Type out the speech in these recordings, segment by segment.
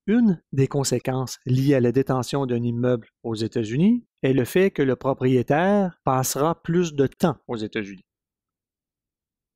Une des conséquences liées à la détention d'un immeuble aux États-Unis est le fait que le propriétaire passera plus de temps aux États-Unis.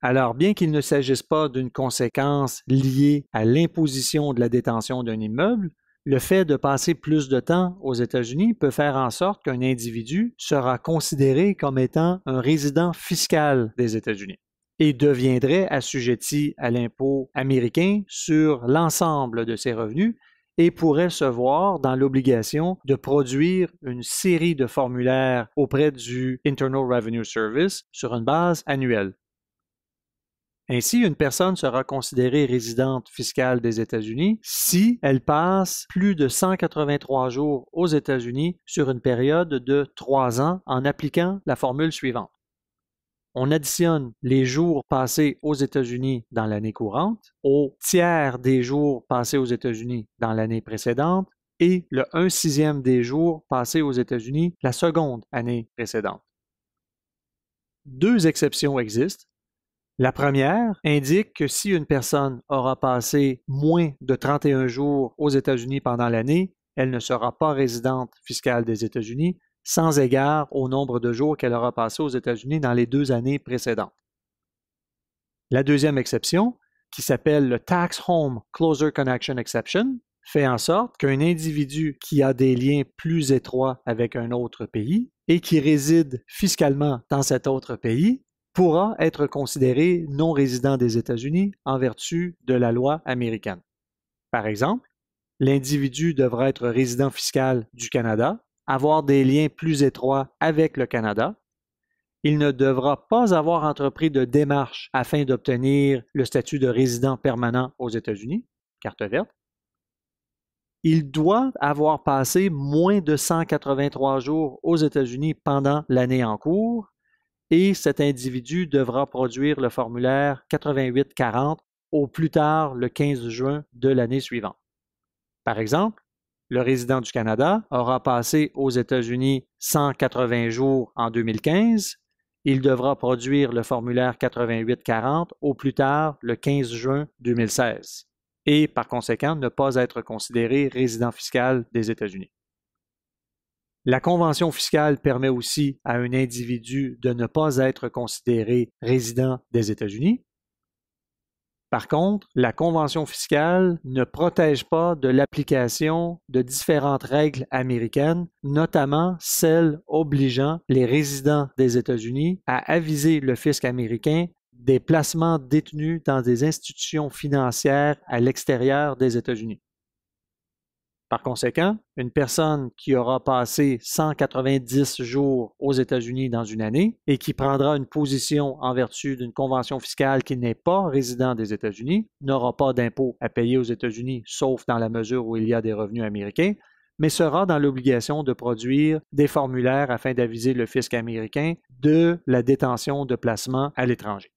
Alors, bien qu'il ne s'agisse pas d'une conséquence liée à l'imposition de la détention d'un immeuble, le fait de passer plus de temps aux États-Unis peut faire en sorte qu'un individu sera considéré comme étant un résident fiscal des États-Unis et deviendrait assujetti à l'impôt américain sur l'ensemble de ses revenus et pourrait se voir dans l'obligation de produire une série de formulaires auprès du Internal Revenue Service sur une base annuelle. Ainsi, une personne sera considérée résidente fiscale des États-Unis si elle passe plus de 183 jours aux États-Unis sur une période de 3 ans en appliquant la formule suivante. On additionne les jours passés aux États-Unis dans l'année courante au tiers des jours passés aux États-Unis dans l'année précédente et le 1/6 des jours passés aux États-Unis la seconde année précédente. Deux exceptions existent. La première indique que si une personne aura passé moins de 31 jours aux États-Unis pendant l'année, elle ne sera pas résidente fiscale des États-Unis, sans égard au nombre de jours qu'elle aura passé aux États-Unis dans les 2 années précédentes. La deuxième exception, qui s'appelle le Tax Home Closer Connection Exception, fait en sorte qu'un individu qui a des liens plus étroits avec un autre pays et qui réside fiscalement dans cet autre pays pourra être considéré non résident des États-Unis en vertu de la loi américaine. Par exemple, l'individu devra être résident fiscal du Canada, avoir des liens plus étroits avec le Canada. Il ne devra pas avoir entrepris de démarche afin d'obtenir le statut de résident permanent aux États-Unis, carte verte. Il doit avoir passé moins de 183 jours aux États-Unis pendant l'année en cours et cet individu devra produire le formulaire 8840 au plus tard le 15 juin de l'année suivante. Par exemple, le résident du Canada aura passé aux États-Unis 180 jours en 2015. Il devra produire le formulaire 8840 au plus tard le 15 juin 2016 et par conséquent ne pas être considéré résident fiscal des États-Unis. La convention fiscale permet aussi à un individu de ne pas être considéré résident des États-Unis. Par contre, la convention fiscale ne protège pas de l'application de différentes règles américaines, notamment celles obligeant les résidents des États-Unis à aviser le fisc américain des placements détenus dans des institutions financières à l'extérieur des États-Unis. Par conséquent, une personne qui aura passé 190 jours aux États-Unis dans une année et qui prendra une position en vertu d'une convention fiscale qui n'est pas résident des États-Unis n'aura pas d'impôt à payer aux États-Unis, sauf dans la mesure où il y a des revenus américains, mais sera dans l'obligation de produire des formulaires afin d'aviser le fisc américain de la détention de placements à l'étranger.